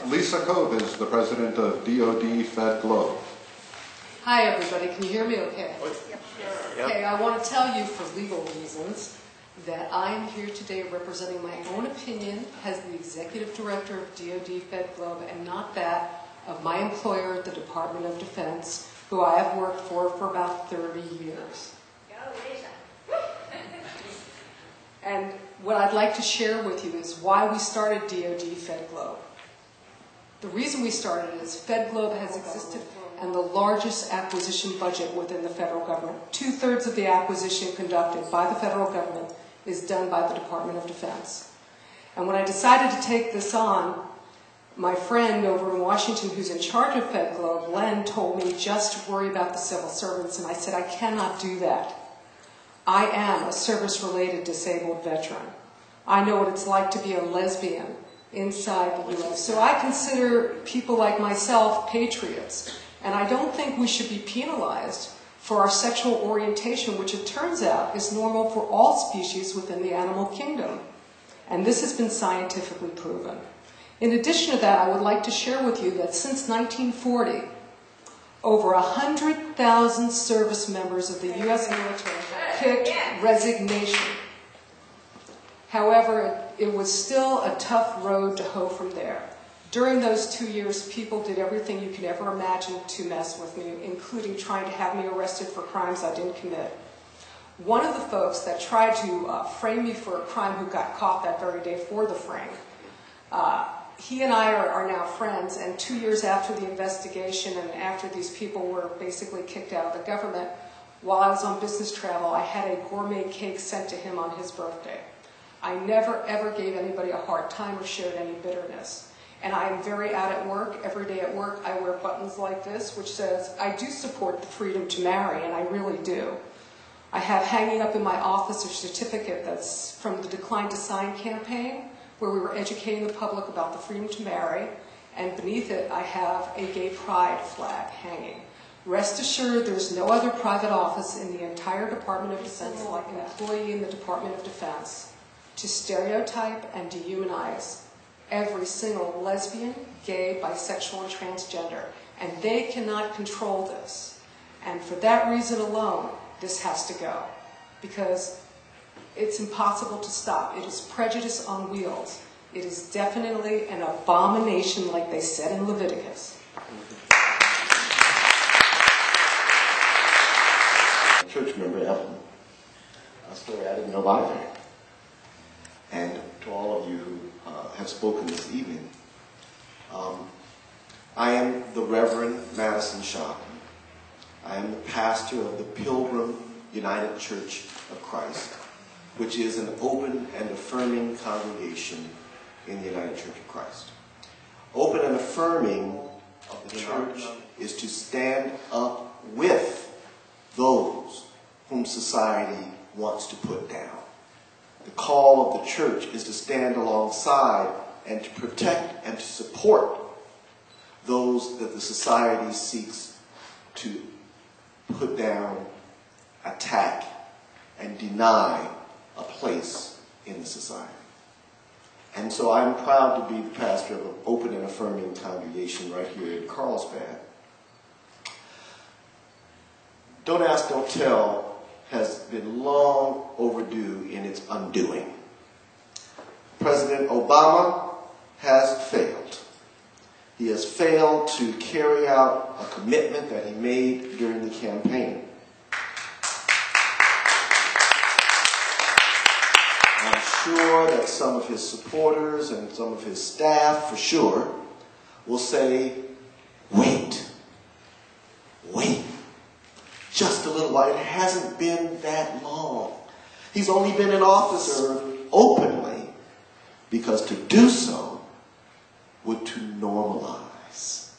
Lisa Kobe is the president of DOD Fed Globe. Hi everybody, can you hear me okay? Yep. Okay, I want to tell you for legal reasons that I am here today representing my own opinion as the executive director of DOD Fed Globe and not that of my employer, the Department of Defense, who I have worked for about 30 years. And what I'd like to share with you is why we started DOD Fed Globe. The reason we started it is Fed Globe has existed and the largest acquisition budget within the federal government. 2/3 of the acquisition conducted by the federal government is done by the Department of Defense. And when I decided to take this on, my friend over in Washington who's in charge of Fed Globe, Len, told me just to worry about the civil servants, and I said, I cannot do that. I am a service-related disabled veteran. I know what it's like to be a lesbian inside the U.S. So I consider people like myself patriots. And I don't think we should be penalized for our sexual orientation, which it turns out is normal for all species within the animal kingdom. And this has been scientifically proven. In addition to that, I would like to share with you that since 1940, over 100,000 service members of the U.S. military picked resignation. However, it was still a tough road to hoe from there. During those 2 years, people did everything you could ever imagine to mess with me, including trying to have me arrested for crimes I didn't commit. One of the folks that tried to frame me for a crime who got caught that very day for the frame, he and I are now friends, and 2 years after the investigation and after these people were basically kicked out of the government, while I was on business travel, I had a gourmet cake sent to him on his birthday. I never, ever gave anybody a hard time or showed any bitterness. And I am very out at work. Every day at work, I wear buttons like this, which says, I do support the freedom to marry, and I really do. I have hanging up in my office a certificate that's from the Decline to Sign campaign, where we were educating the public about the freedom to marry, and beneath it, I have a gay pride flag hanging. Rest assured, there's no other private office in the entire Department of Defense like an employee in the Department of Defense to stereotype and dehumanize every single lesbian, gay, bisexual, and transgender. And they cannot control this. And for that reason alone, this has to go. Because it's impossible to stop. It is prejudice on wheels. It is definitely an abomination like they said in Leviticus. Church member, Evelyn. A story I didn't know about her. And to all of you who have spoken this evening, I am the Reverend Madison Shopton. I am the pastor of the Pilgrim United Church of Christ, which is an open and affirming congregation in the United Church of Christ. Open and affirming of the church is to stand up with those whom society wants to put down. The call of the church is to stand alongside and to protect and to support those that the society seeks to put down, attack, and deny a place in the society. And so I'm proud to be the pastor of an open and affirming congregation right here in Carlsbad. Don't Ask, Don't Tell has been long overdue in its undoing. President Obama has failed. He has failed to carry out a commitment that he made during the campaign. I'm sure that some of his supporters and some of his staff, for sure, will say, wait, just a little while. It hasn't been that long. He's only been in office openly because to do so would to normalize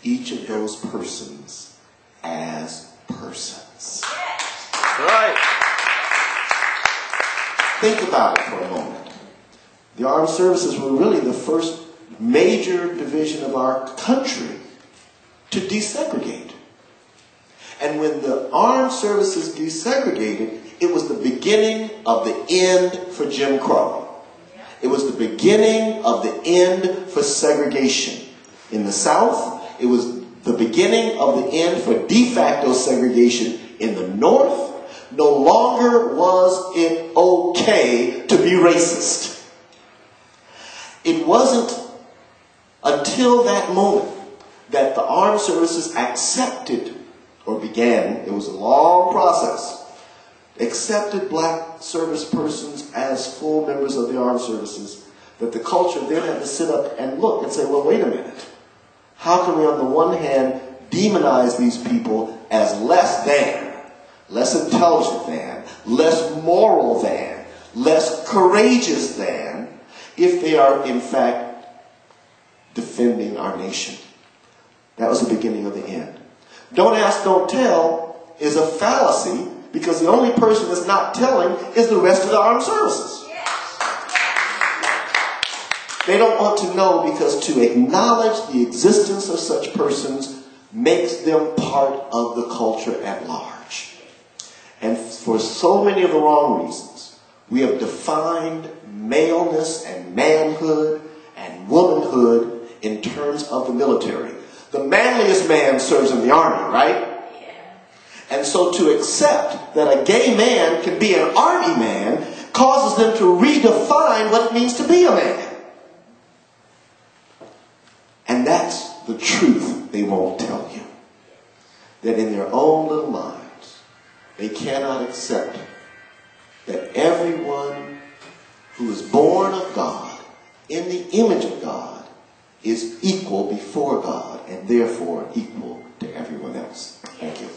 each of those persons as persons. Right. Think about it for a moment. The armed services were really the first major division of our country to desegregate. And when the armed services desegregated, it was the beginning of the end for Jim Crow. It was the beginning of the end for segregation. In the South, it was the beginning of the end for de facto segregation. In the North, no longer was it okay to be racist. It wasn't until that moment that the armed services accepted, or began, it was a long process, accepted black service persons as full members of the armed services, that the culture then had to sit up and look and say, well, wait a minute. How can we on the one hand demonize these people as less than, less intelligent than, less moral than, less courageous than, if they are in fact defending our nation? That was the beginning of the end. Don't ask, don't tell is a fallacy, because the only person that's not telling is the rest of the armed services. They don't want to know, because to acknowledge the existence of such persons makes them part of the culture at large. And for so many of the wrong reasons, we have defined maleness and manhood and womanhood in terms of the military. The manliest man serves in the army, right? And so to accept that a gay man can be an army man causes them to redefine what it means to be a man. And that's the truth they won't tell you. That in their own little minds, they cannot accept that everyone who is born of God, in the image of God, is equal before God, and therefore equal to everyone else. Thank you.